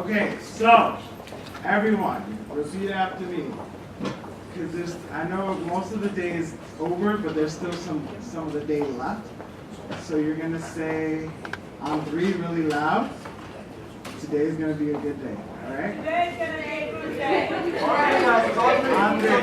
Okay, so everyone, repeat after me. Because I know most of the day is over, but there's still some of the day left. So you're gonna say on three really loud. Today's gonna be a good day. All right? Today's gonna be a good day. On three.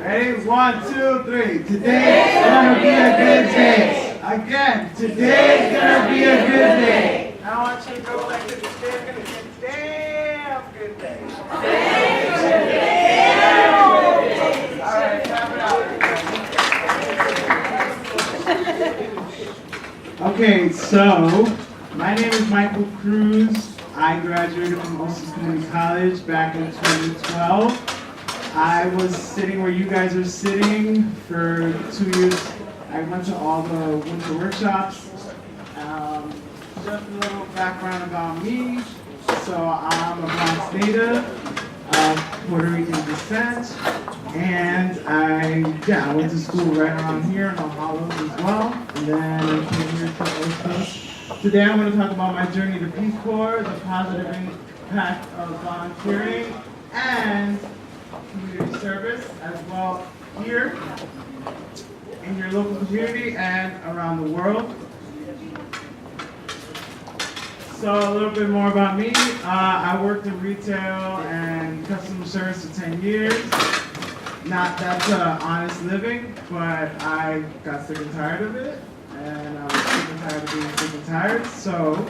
Ready? 1, 2, 3. Today's gonna be a good day. Again, today's gonna be a good day. Now I want you to go like this. Today's gonna be a damn good day. All right, tap it out. Okay, so my name is Michael Cruz. I graduated from Hostos Community College back in 2012. I was sitting where you guys are sitting for 2 years. I went to all the winter workshops. Just a little background about me. So I'm a Bronx native of Puerto Rican descent. And I went to school right around here in Hollows as well. And then I came here to Hostos. Today I'm going to talk about my journey to Peace Corps, the positive impact of volunteering, and community service as well here in your local community and around the world. So a little bit more about me. I worked in retail and customer service for 10 years. Not that's honest living, but I got sick and tired of it. And I was sick and tired of being sick and tired. So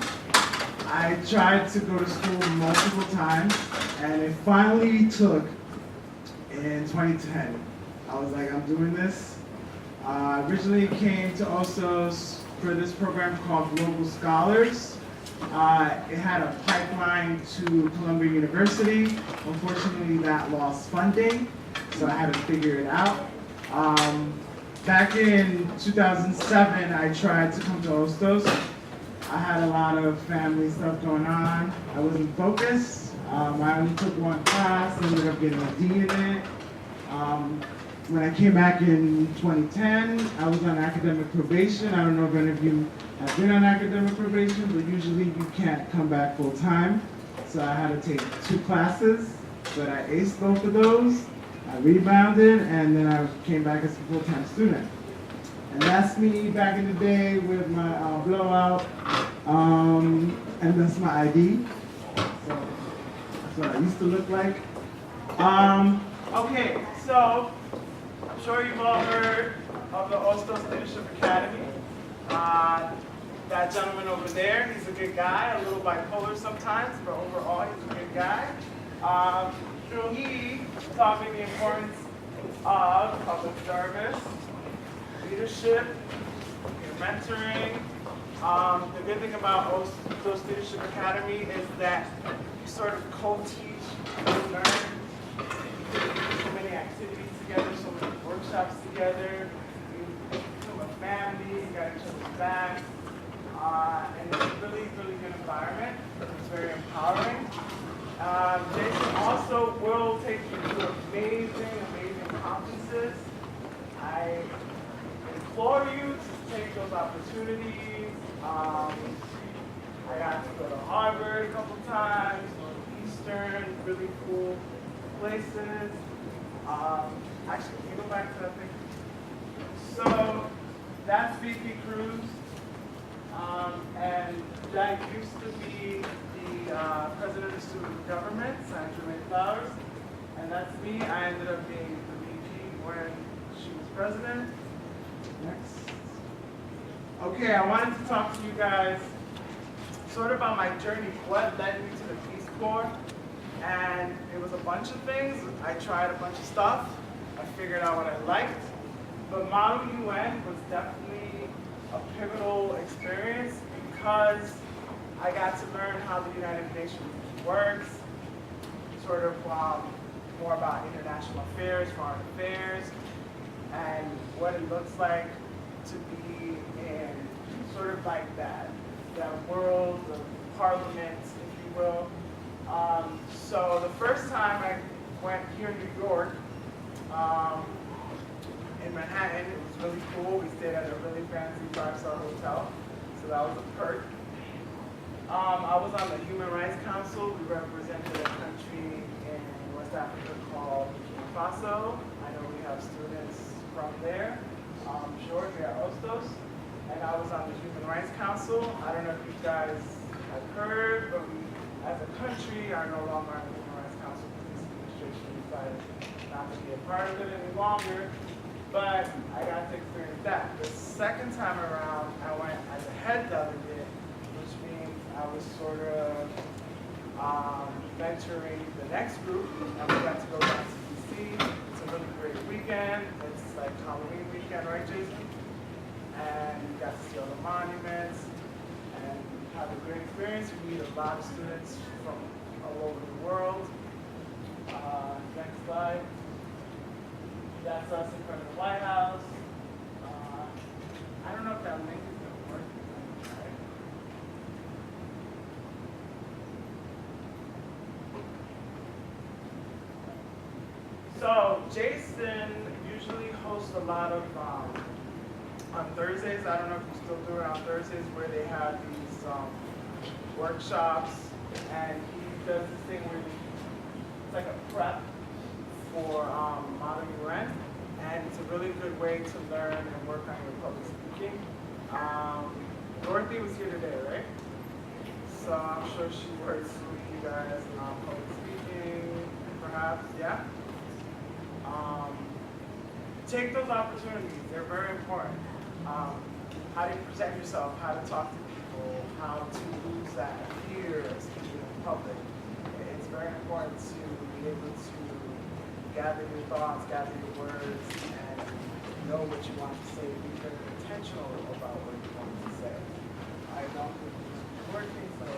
I tried to go to school multiple times, and it finally took in 2010. I was like, I'm doing this. I originally came to Hostos for this program called Global Scholars. It had a pipeline to Columbia University. Unfortunately, that lost funding, so I had to figure it out. Back in 2007, I tried to come to Hostos. I had a lot of family stuff going on. I wasn't focused. I only took one class, ended up getting a D in it. When I came back in 2010, I was on academic probation. I don't know if any of you have been on academic probation, but usually you can't come back full time. So I had to take 2 classes, but I aced both of those. I rebounded, and then I came back as a full-time student. And that's me back in the day with my blowout, and that's my ID. So that's what I used to look like. Okay, so I'm sure you've all heard of the Hostos Leadership Academy. That gentleman over there, he's a good guy, a little bipolar sometimes, but overall he's a good guy. He taught me the importance of public service, leadership, mentoring. The good thing about Hostos Leadership Academy is that you sort of co-teach and learn. So many activities together, so many workshops together. You become a family, you got each other's backs. And it's a really, really good environment. It's very empowering. Jason also will take you to amazing, amazing conferences. I implore you to take those opportunities. I got to go to Harvard a couple times, Northeastern, really cool places. Actually, can you go back to that thing? So that's VP Cruz. And Jack used to be the president of student government, Sandra May Flowers. And that's me. I ended up being the VP when she was president. Next. Okay, I wanted to talk to you guys sort of about my journey, what led me to the Peace Corps. And it was a bunch of things. I tried a bunch of stuff. I figured out what I liked. But Model UN was definitely a pivotal experience because I got to learn how the United Nations works, sort of more about international affairs, foreign affairs, and what it looks like to be in sort of like that world of parliament, if you will. So the first time I went here in New York, in Manhattan, it was really cool. We stayed at a really fancy 5-star hotel, so that was a perk. I was on the Human Rights Council. We represented a country in West Africa called Burkina Faso. I know we have students from there. Sure, we are Hostos. And I was on the Human Rights Council. I don't know if you guys have heard, but we, as a country, are no longer on the Human Rights Council because this administration decided not to be a part of it any longer. But I got to experience that. The second time around, I went as a head delegate, which means I was sort of mentoring the next group, and we got to go down to DC. It's a really great weekend. It's like Halloween weekend, right, Jason? And we got to see all the monuments and have a great experience. We meet a lot of students from all over the world. Next slide. That's us in front of the White House. I don't know if that link is going to work. Right? So Jason usually hosts a lot of, on Thursdays, I don't know if you still do it on Thursdays, where they have these workshops, and he does this thing where it's like a prep for Model UN, and it's a really good way to learn and work on your public speaking. Dorothy was here today, right? So I'm sure she works with you guys on public speaking, perhaps, yeah? Take those opportunities, they're very important. How do you present yourself, how to talk to people, how to lose that fear of speaking in public. It's very important to be able to gather your thoughts, gather your words, and know what you want to say. Be very intentional about what you want to say. I don't think this is working, so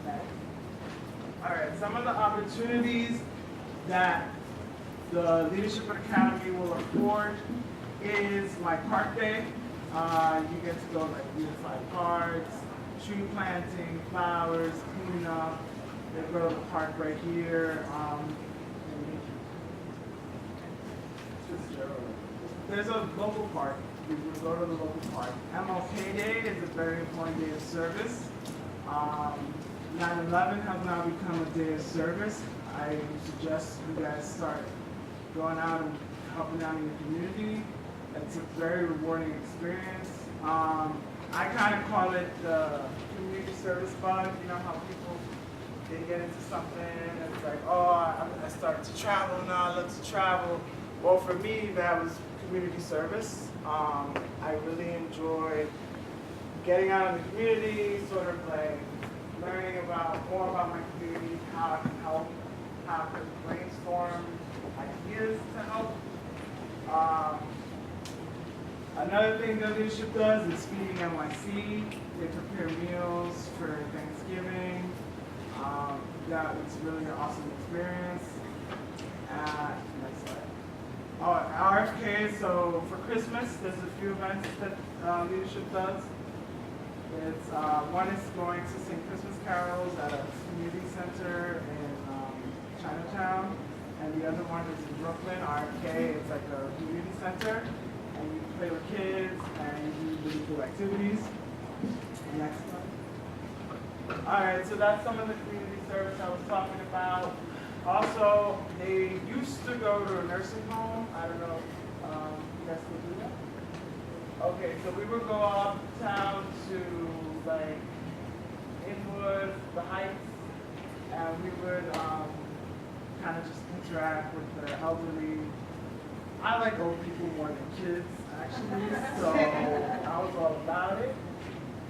next. All right, some of the opportunities that the Leadership Academy will afford is like Park Day. You get to go like beautify parks, tree planting, flowers, cleaning up. They go to the park right here. There's a local park. We will go to the local park. MLK Day is a very important day of service. 9/11 has now become a day of service. I suggest you guys start going out and helping out in your community. It's a very rewarding experience. I kind of call it the community service bug. You know how people, they get into something and it's like, oh, I started to travel now, I love to travel. Well, for me, that was community service. I really enjoyed getting out in the community, sort of like learning more about my community, how I can help, how I can brainstorm ideas to help. Another thing that leadership does is feeding NYC. They prepare meals for Thanksgiving. It's really an awesome experience. Next slide. Oh, RFK, so for Christmas, there's a few events that leadership does. It's, one is going to sing Christmas carols at a community center in Chinatown, and the other one is in Brooklyn, RFK. It's like a community center, and you play with kids, and you do really cool activities. Next one. All right, so that's some of the community service I was talking about. Also, they used to go to a nursing home. I don't know, you guys still do that? Okay, so we would go uptown to like Inwood, the Heights, and we would kind of just interact with the elderly. I like old people more than kids, actually, so I was all about it.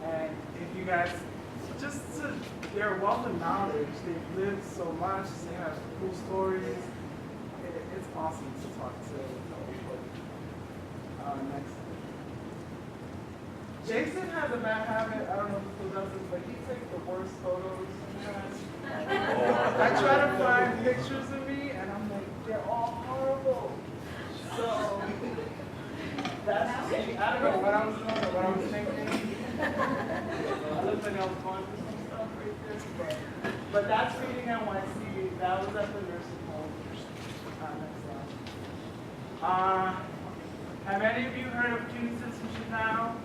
And if you guys, their wealth of knowledge, they've lived so much, they have cool stories. It's awesome to talk to old people. Next. Jason has a bad habit, I don't know who does this, but he takes the worst photos sometimes. I try to find pictures of me, and I'm like, they're all horrible. So, that's me. I don't know what I was doing or what I was thinking. I looked like I was going through some stuff right there, but that's Feeding NYC. That was at the nursing home. Next slide. Have any of you heard of Community Citizenship Now?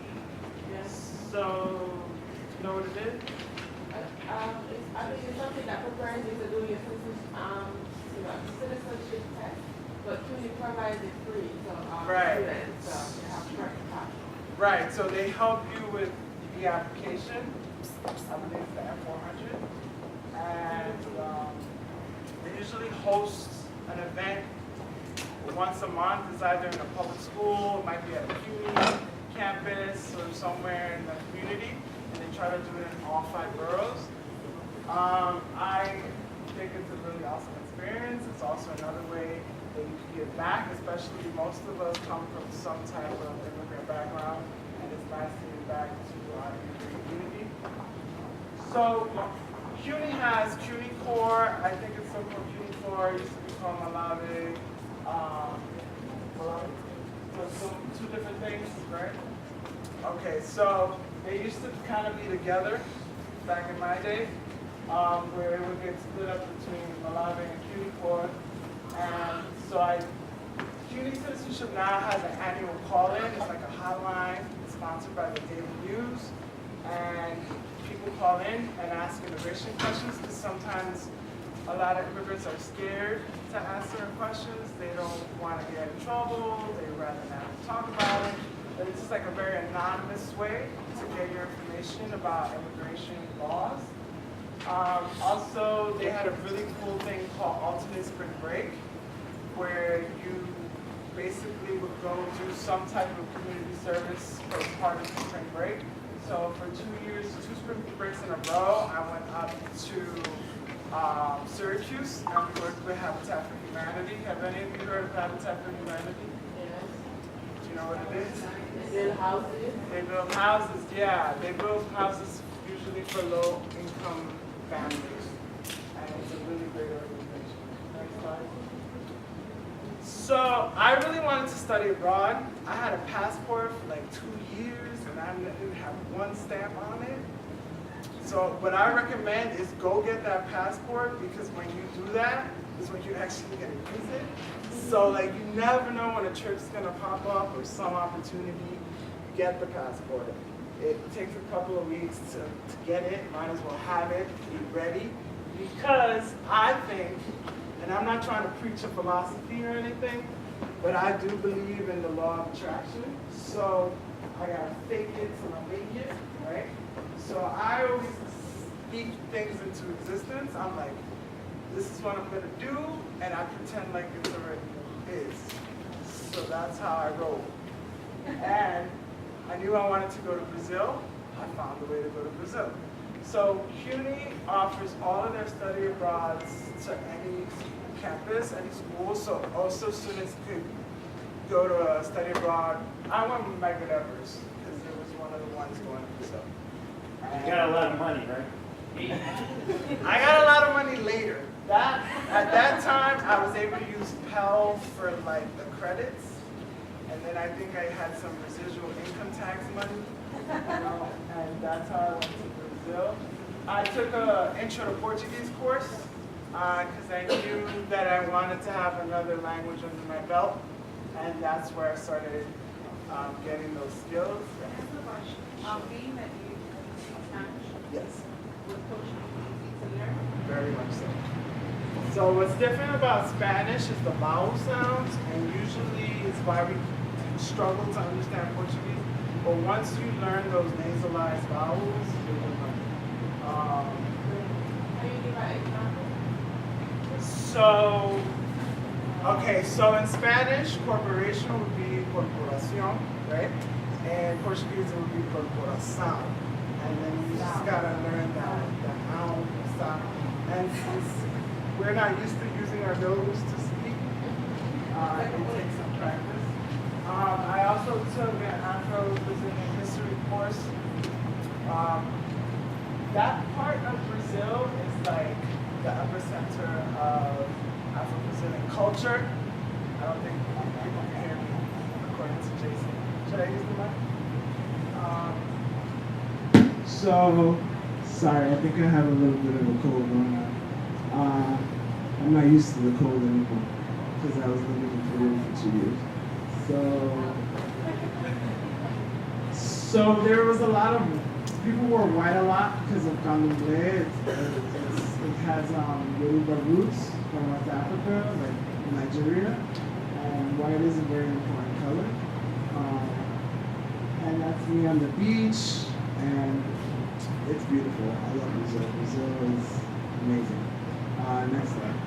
Yes. So, you know what it is? I think it's something that prepares you to do your citizenship test, but CUNY provides it free, so Right. students, they have direct cost. Right, so they help you with the application, I believe it's the F400, and they usually host an event once a month. It's either in a public school, it might be at a CUNY campus, or somewhere in the community, and they try to do it in all 5 boroughs. I think it's a really awesome experience. It's also another way that you can give back, especially most of us come from some type of immigrant background, and it's nice to give back to our immigrant community. So CUNY has CUNY Core. I think it's still called CUNY Core. It used to be called Malave. So 2 different things, right? Okay, so they used to kind of be together back in my day, where it would get split up between Malave and CUNY Core. And so CUNY Citizenship now has an annual call-in. It's like a hotline sponsored by the Daily News. And people call in and ask immigration questions, because sometimes a lot of immigrants are scared to ask certain questions. They don't want to get in trouble. They'd rather not talk about it. But it's just like a very anonymous way to get your information about immigration laws. Also, they had a really cool thing called alternate spring break, where you basically would go do some type of community service for part of the spring break. So for 2 years, 2 spring breaks in a row, I went up to Syracuse and worked with Habitat for Humanity. Have any of you heard of Habitat for Humanity? Yes. Do you know what it is? They build houses. They build houses, yeah. They build houses usually for low-income families. And it's a really great organization. Next slide. So I really wanted to study abroad. I had a passport for like 2 years, and I didn't have 1 stamp on it. So what I recommend is go get that passport, because when you do that is when you actually get to use it. So like you never know when a trip's gonna pop up or some opportunity. Get the passport. It takes a couple of weeks to get it. Might as well have it, be ready. Because I think, and I'm not trying to preach a philosophy or anything, but I do believe in the law of attraction. So I gotta fake it till I make it, right? So I always speak things into existence. I'm like, this is what I'm gonna do, and I pretend like it already is. So that's how I roll. And I knew I wanted to go to Brazil. I found a way to go to Brazil. So CUNY offers all of their study abroads to any campus, any school. So also students could go to a study abroad. I went with my good efforts because it was one of the ones going to Brazil. You got a lot of money, right? I got a lot of money later. At that time, I was able to use Pell for like the credits, and then I think I had some residual income tax money, and that's how I went to Brazil. I took an intro to Portuguese course because I knew that I wanted to have another language under my belt, and that's where I started getting those skills. Being that you speak Spanish, Yes. would Portuguese be easy to learn? Very much so. So what's different about Spanish is the vowel sounds, and usually it's why we struggle to understand Portuguese. But once you learn those nasalized vowels, you're going to learn. Can you give an example? So, okay, so in Spanish, corporation would be corporación, right? And Portuguese it would be corporação. And then you just gotta learn the sound. And since we're not used to using our nose to speak, it takes some practice. I also took an Afro-Brazilian history course. That part of Brazil is like the epicenter of Afro-Brazilian culture. I don't think people can hear me according to Jason. Should I use the mic? So, sorry, I think I have a little bit of a cold going on. I'm not used to the cold anymore because I was living in Peru for 2 years. So there was a lot of people wear white a lot because of candomblé. It has Yoruba roots from West Africa, like Nigeria, and white is a very important color. And that's me on the beach, and it's beautiful. I love Brazil. Brazil is amazing. Next slide.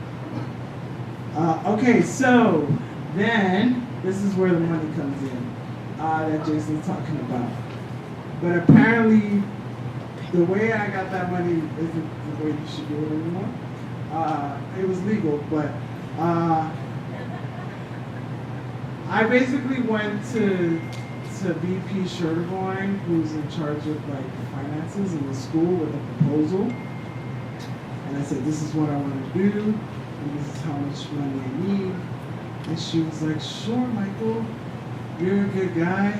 Okay, so then this is where the money comes in that Jason's talking about. But apparently, the way I got that money isn't the way you should do it anymore. It was legal, but I basically went to VP Schertergoin, who's in charge of like finances in the school, with a proposal. And I said, this is what I want to do, and this is how much money I need. And she was like, sure, Michael, you're a good guy.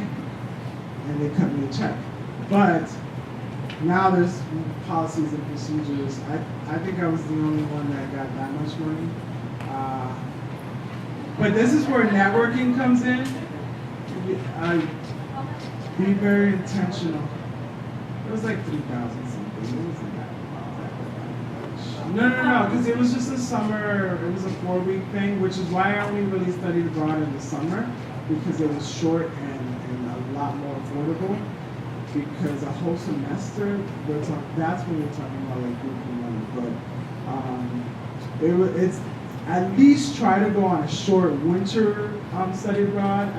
And they cut me a check. But now there's policies and procedures. I think I was the only one that got that much money. But this is where networking comes in. Be very intentional. It was like 3,000 something. It wasn't that much. No, because it was just a summer, it was a 4-week thing, which is why I only really studied abroad in the summer, because it was short and a lot more affordable. Because a whole semester, that's when we're talking about like group money. But it's at least try to go on a short winter study abroad.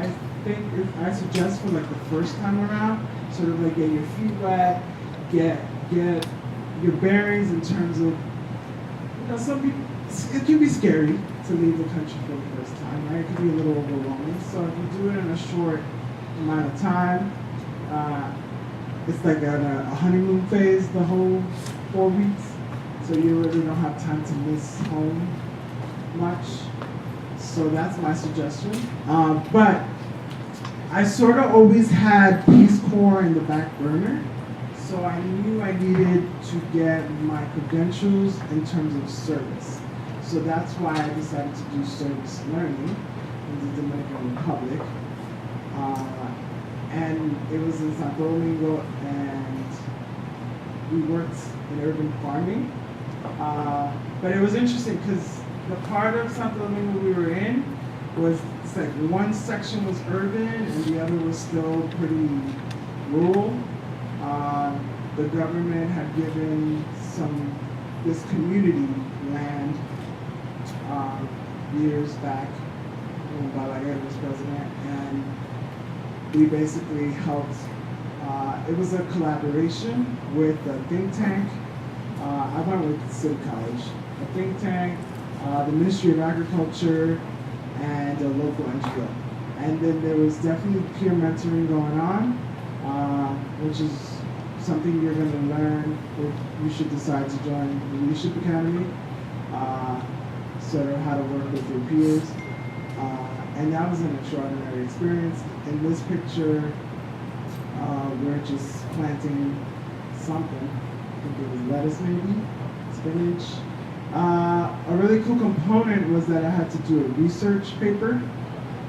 I suggest for like the first time around, sort of like get your feet wet, get your bearings in terms of, some people, it can be scary to leave the country for the first time, right? It can be a little overwhelming. So if you do it in a short amount of time, it's like a honeymoon phase, the whole 4 weeks. So you really don't have time to miss home much. So that's my suggestion. But I sort of always had Peace Corps in the back burner. So I knew I needed to get my credentials in terms of service. So that's why I decided to do service learning in the Dominican Republic. And it was in Santo Domingo, and we worked in urban farming. But it was interesting because the part of Santo Domingo we were in was, it's like one section was urban and the other was still pretty rural. The government had given this community land years back when Balaguer was president, and we basically helped. It was a collaboration with a think tank. I went with City College, a think tank, the Ministry of Agriculture, and a local NGO. And then there was definitely peer mentoring going on, which is something you're going to learn if you should decide to join the Leadership Academy, sort of how to work with your peers. And that was an extraordinary experience. In this picture, we're just planting something. I think it was lettuce maybe, spinach. A really cool component was that I had to do a research paper.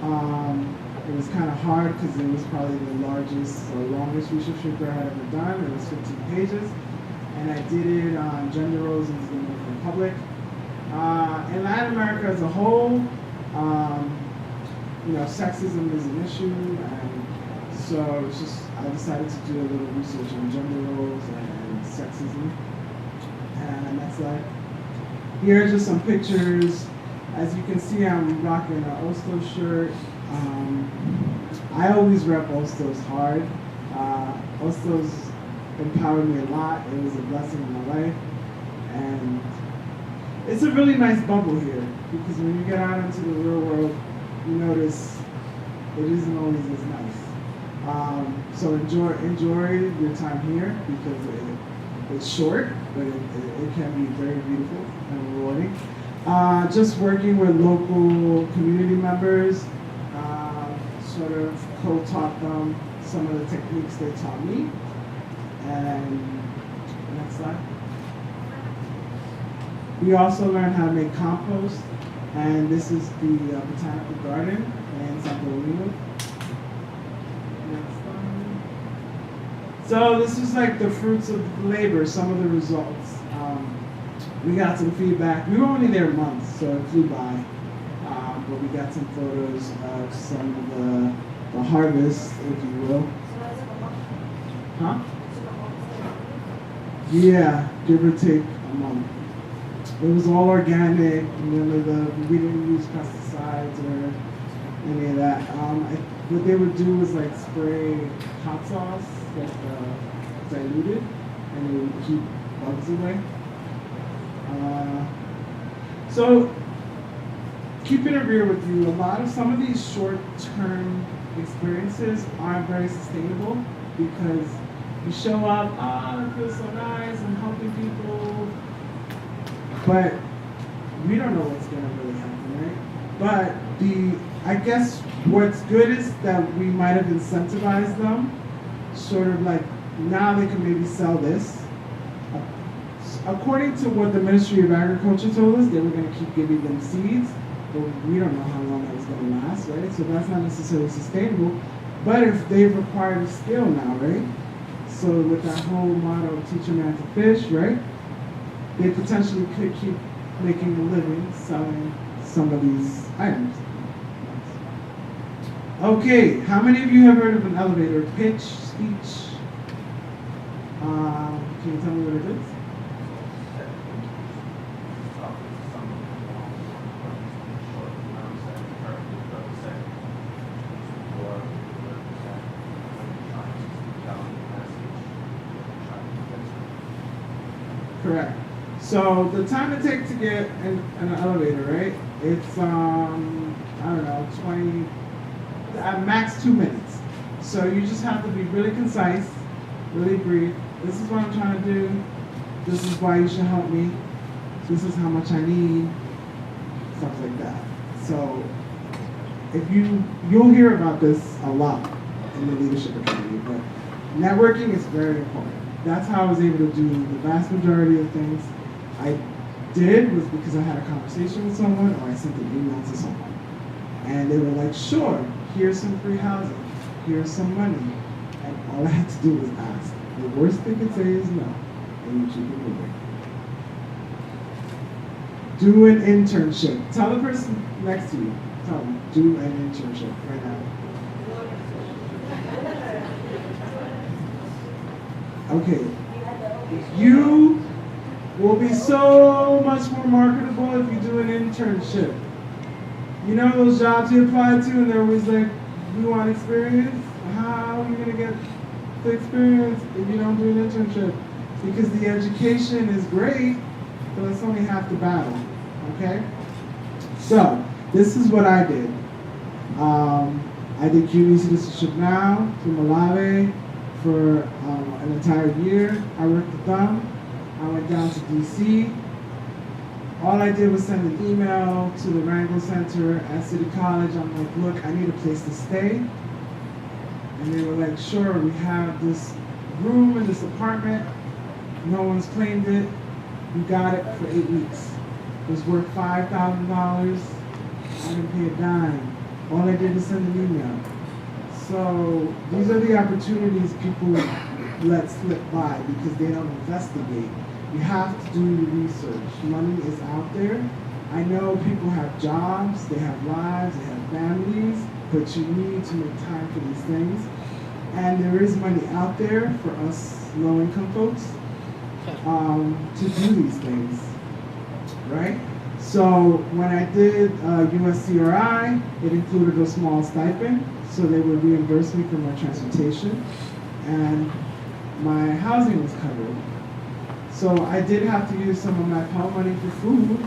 It was kind of hard because it was probably the largest or longest research paper I had ever done. It was 15 pages. And I did it on gender roles in the Dominican Republic. In Latin America as a whole, sexism is an issue, and so it's just, I decided to do a little research on gender roles and sexism. And that's like, here are just some pictures. As you can see, I'm rocking an Hostos shirt. I always rep Hostos hard. Hostos empowered me a lot. It was a blessing in my life. And it's a really nice bubble here, because when you get out into the real world, you notice it isn't always as nice. So enjoy your time here, because it's short, but it can be very beautiful and rewarding. Just working with local community members, sort of co-taught them some of the techniques they taught me. And next slide. We also learned how to make compost, and this is the botanical garden in Santo Domingo. Next slide. So this was like the fruits of labor, some of the results. We got some feedback. We were only there a month, so it flew by. But we got some photos of some of the harvest, if you will. Huh? Yeah, give or take a month. It was all organic. We didn't use pesticides or any of that. What they would do was like spray hot sauce, like diluted, and it would keep bugs away. So, keeping it real with you, some of these short-term experiences aren't very sustainable because you show up, it feels so nice, I'm helping people, but we don't know what's gonna really happen, right? But I guess what's good is that we might have incentivized them, sort of like now they can maybe sell this. According to what the Ministry of Agriculture told us, they were going to keep giving them seeds, but we don't know how long that was going to last, right? So that's not necessarily sustainable. But if they've acquired a skill now, right? So with that whole motto of teach a man to fish, right? They potentially could keep making a living selling some of these items. Okay, how many of you have heard of an elevator pitch speech? Can you tell me what it is? Correct. So the time it takes to get in an elevator, right? It's I don't know, 20 at max 2 minutes. So you just have to be really concise, really brief. This is what I'm trying to do. This is why you should help me. This is how much I need. Stuff like that. So if you'll hear about this a lot in the Leadership Academy, but networking is very important. That's how I was able to do the vast majority of things I did was because I had a conversation with someone or I sent an email to someone. And they were like, sure, here's some free housing, here's some money. And all I had to do was ask. The worst they could say is no, and you keep it moving. Do an internship. Tell the person next to you, tell them, do an internship right now. Okay, you will be so much more marketable if you do an internship. You know those jobs you apply to and they're always like, we want experience? How are you going to get the experience if you don't do an internship? Because the education is great, but it's only half the battle, okay? So, this is what I did. I did QE Citizenship Now through Malawi for an entire year. I worked with them. I went down to DC. All I did was send an email to the Wrangell Center at City College. I'm like, look, I need a place to stay. And they were like, sure, we have this room in this apartment. No one's claimed it. We got it for 8 weeks. It was worth $5,000. I didn't pay a dime. All I did was send an email. So these are the opportunities people let slip by because they don't investigate. You have to do the research. Money is out there. I know people have jobs, they have lives, they have families, but you need to make time for these things. And there is money out there for us low-income folks to do these things, right? So when I did USCRI, it included a small stipend, so they would reimburse me for my transportation, and my housing was covered. So I did have to use some of my Pell money for food.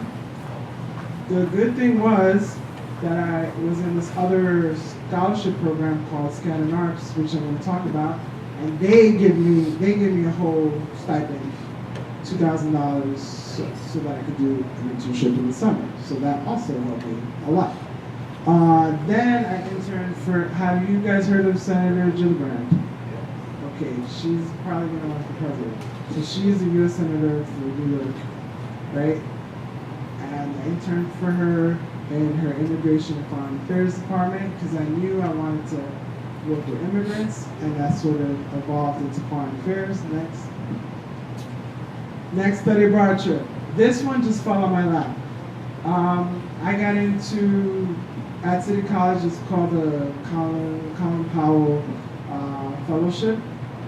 The good thing was that I was in this other scholarship program called Scan and Arts, which I'm going to talk about, and they give me a whole stipend, $2,000, so that I could do an internship in the summer. So that also helped me a lot. Then I interned for, have you guys heard of Senator Gillibrand? Okay, she's probably going to run for president. So she is a U.S. Senator for New York, right? And I interned for her in her Immigration and Foreign Affairs Department because I knew I wanted to work with immigrants, and that sort of evolved into foreign affairs. Next study abroad trip. This one just fell on my lap. I got into, at City College, it's called the Colin Powell Fellowship,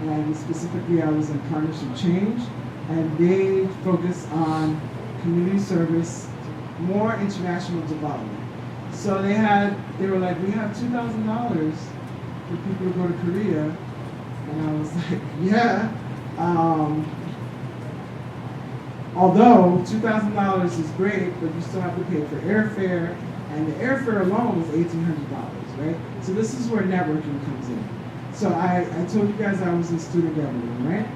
and specifically I was in Partnership Change, and they focus on community service, more international development. So they were like, we have $2,000 for people to go to Korea, and I was like, yeah. Although $2,000 is great, but you still have to pay for airfare, and the airfare alone was $1,800, right? So this is where networking comes in. So I told you guys I was in student government, right?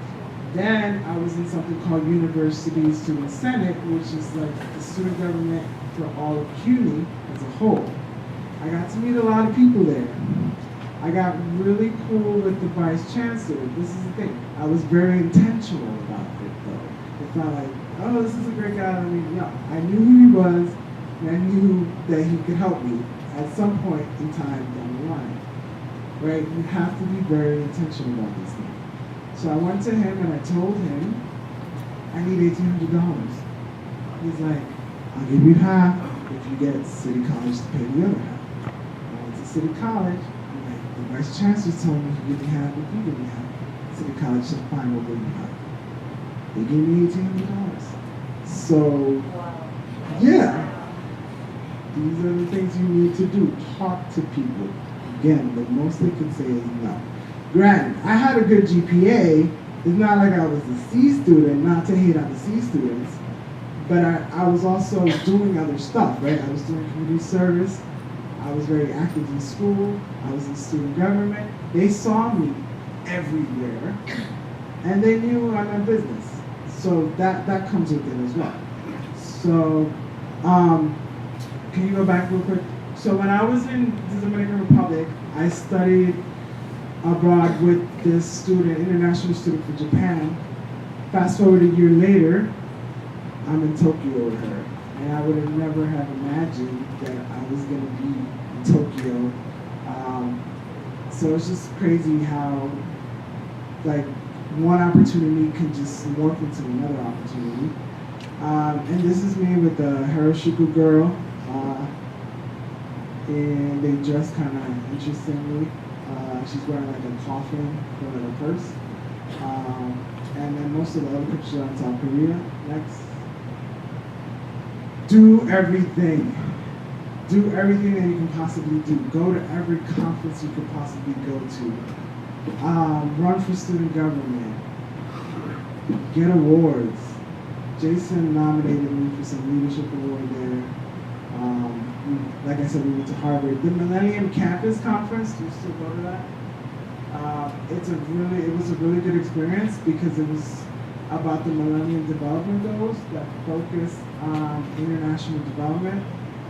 Then I was in something called University Student Senate, which is like the student government for all of CUNY as a whole. I got to meet a lot of people there. I got really cool with the vice chancellor. This is the thing. I was very intentional about it, though. It's not like, oh, this is a great guy. I mean, no. I knew who he was, and I knew that he could help me at some point in time down the line. Right? You have to be very intentional about this thing. So I went to him and I told him, I need $1,800. He's like, I'll give you half if you get City College to pay the other half. I went to City College, and like, the vice chancellor told me he give me half if you give me half. City College said, fine, we'll give you half. They gave me $1,800. So, yeah, these are the things you need to do. Talk to people. Again, the most they could say is no. Granted, I had a good GPA. It's not like I was a C student, not to hate on the C students, but I was also doing other stuff, right? I was doing community service. I was very active in school. I was in student government. They saw me everywhere, and they knew I meant business. So that comes with it as well. So, can you go back real quick? So when I was in the Dominican Republic, I studied abroad with this student, international student from Japan. Fast forward a year later, I'm in Tokyo with her. And I would have never have imagined that I was gonna be in Tokyo. So it's just crazy how, like, one opportunity can just morph into another opportunity. And this is me with the Harajuku girl. And they dress kind of interestingly. She's wearing like a coffin for like a purse. And then most of the other pictures are in South Korea. Next. Do everything. Do everything that you can possibly do. Go to every conference you could possibly go to. Run for student government. Get awards. Jason nominated me for some leadership award there. Like I said, we went to Harvard. The Millennium Campus Conference, do you still go to that? It was a really good experience because it was about the Millennium Development Goals that focus on international development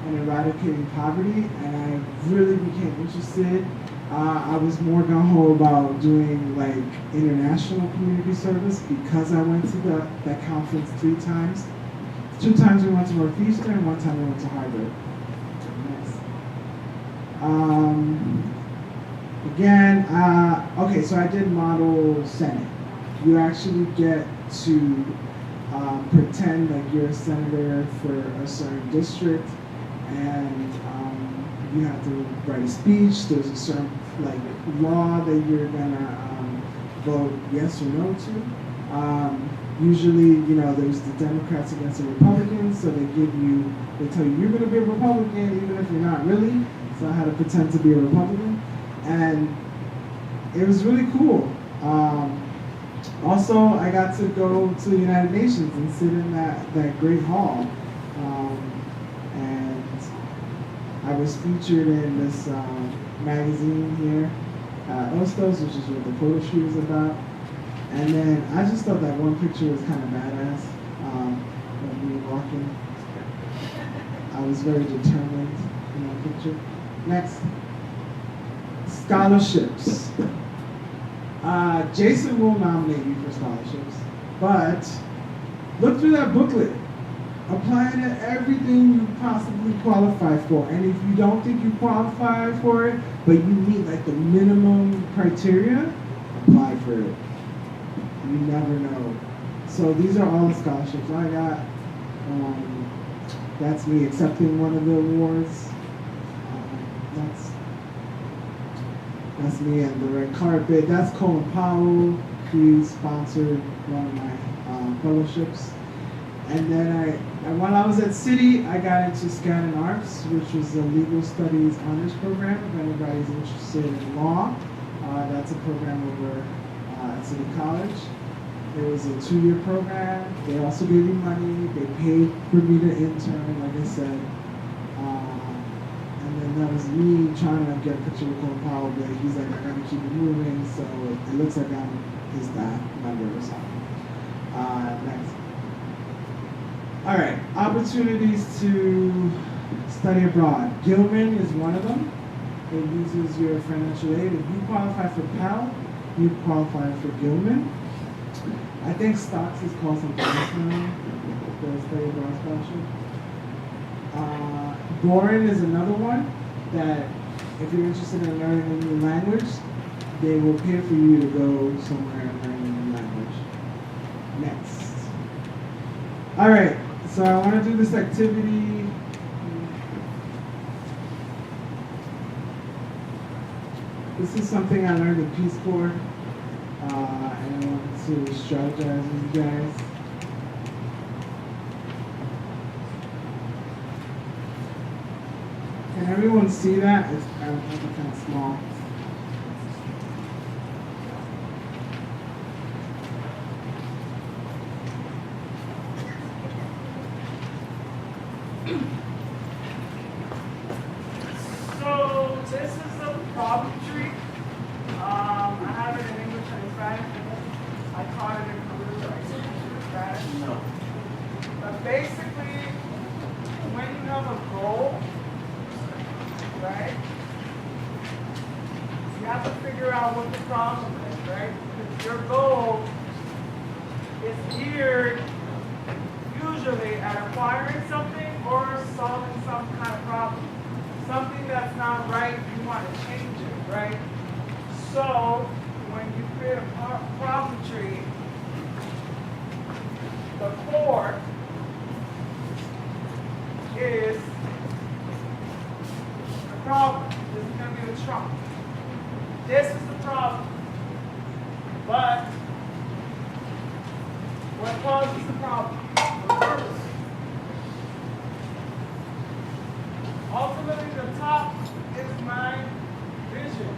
and eradicating poverty, and I really became interested. I was more gung-ho about doing like international community service because I went to that conference 3 times. 2 times we went to Northeastern, 1 time we went to Harvard. Okay, so I did model Senate. You actually get to pretend like you're a senator for a certain district, and you have to write a speech. There's a certain like law that you're gonna vote yes or no to. Usually, there's the Democrats against the Republicans, so they tell you you're gonna be a Republican even if you're not really. So I had to pretend to be a Republican, and it was really cool. Also, I got to go to the United Nations and sit in that great hall, and I was featured in this magazine here, Hostos, which is what the photo shoot is about. And then I just thought that one picture was kind of badass, of me walking. I was very determined in that picture. Next, scholarships. Jason will nominate you for scholarships, but look through that booklet. apply to everything you possibly qualify for. And if you don't think you qualify for it, but you meet like the minimum criteria, apply for it. You never know. So these are all the scholarships I got. That's me accepting one of the awards. That's me and the red carpet. That's Colin Powell. He sponsored one of my fellowships. And then while I was at City, I got into Scanning Arts, which was a legal studies honors program. If anybody's interested in law, that's a program over at City College. It was a 2-year program. They also gave me money. They paid for me to intern, like I said. And then that was me trying to get a picture with Colin Powell, but he's like, I gotta keep it moving, so it looks like I'm his staff member or something. Next. All right, opportunities to study abroad. Gilman is one of them. It uses your financial aid. If you qualify for Pell, you qualify for Gilman. I think Stocks is called something else now, the study abroad scholarship. Boren is another one that if you're interested in learning a new language, they will pay for you to go somewhere and learn a new language. Next. All right, so I want to do this activity. This is something I learned in Peace Corps, and I wanted to strategize with you guys. Can everyone see that? It's kind of small. So this is the problem tree. I have it in English and Spanish. I taught it in Peru, so I speak Spanish. No. But basically, when you have a goal, right? You have to figure out what the problem is, right? Because your goal is geared usually at acquiring something or solving some kind of problem. Something that's not right, you want to change it, right? So when you create a problem tree, the core is problem. This is going to be the trunk. This is the problem. But what causes the problem? The purpose. Ultimately, the top is my vision.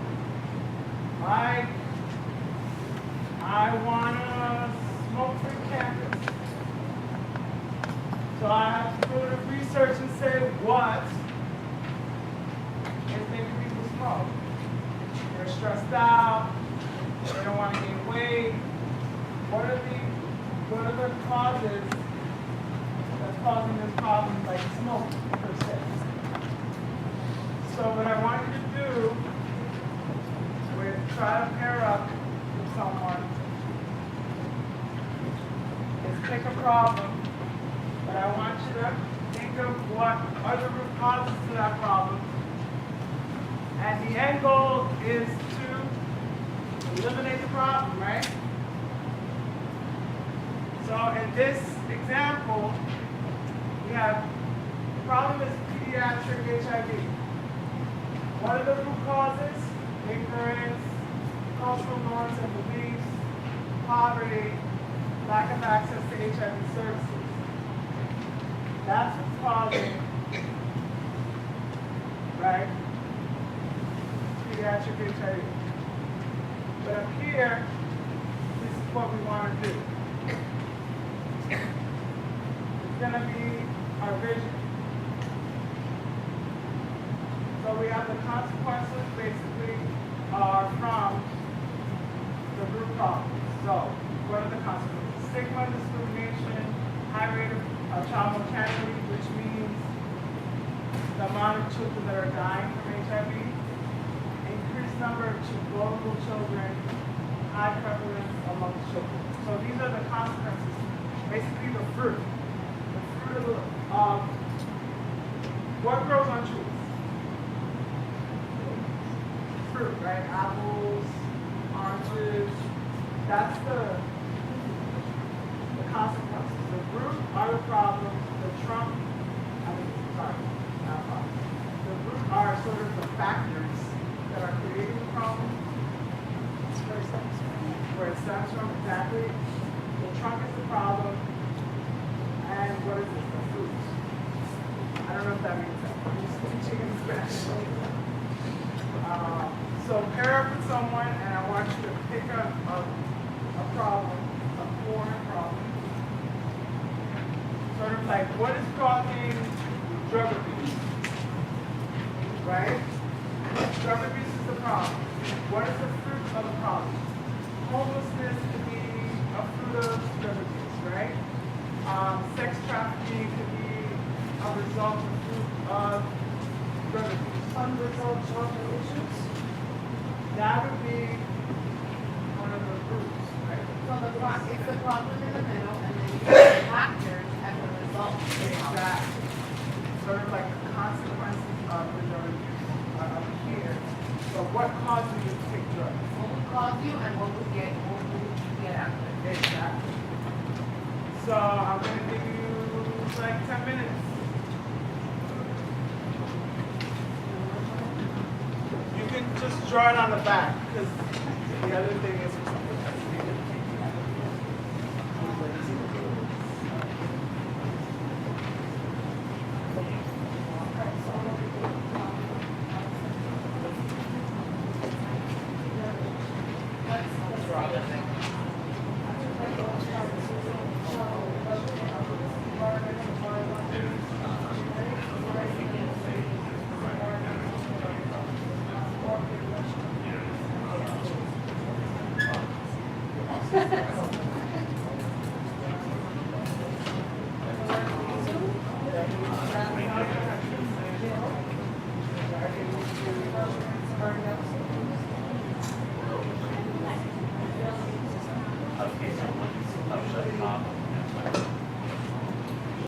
I want a smoke-free campus. So I have to do the research and say what is making people smoke. They're stressed out, they don't want to gain weight. What are the causes that's causing this problem, like smoke per se? So what I want you to do is try to pair up with someone, is pick a problem, but I want you to think of what are the root causes to that problem. And the end goal is to eliminate the problem, right? So in this example, we have the problem is pediatric HIV. What are the root causes? Ignorance, cultural norms and beliefs, poverty, lack of access to HIV services. That's what's causing, right? Pediatric HIV. But up here, this is what we want to do. It's going to be our vision. So we have the consequences basically are from the root cause. So what are the consequences? Stigma, discrimination, high rate of child mortality, which means the amount of children that are dying from HIV, increased number of vulnerable children, high prevalence among children. So these are the consequences, basically the fruit of the What grows on trees? Fruit, right? Apples, oranges. That's the consequences. The root are the problem. The trunk, not problem. The root are sort of the factors that are creating the problem. Where it stems from, exactly. The trunk is the problem. And what is this? The fruit. I don't know if that makes sense. I'm just teaching in Spanish. So pair up with someone, and I want you to pick up a problem, a foreign problem. Sort of like, what is causing drug abuse? Right? Drug abuse is the problem. What is the fruit of the problem? Homelessness could be a fruit of drug abuse, right? Sex trafficking could be a result of fruit of drug abuse. Unresolved social issues? That would be one of the fruits, right? So it's the problem in the middle, and then you have the factors as a result. Exactly. Sort of like the consequences of the drug abuse are up here. So what causes you to take drugs? What would cause you and what would get after? Exactly. So I'm going to give you like 10 minutes. You can just draw it on the back because the other thing is Okay, so I'll shut it off.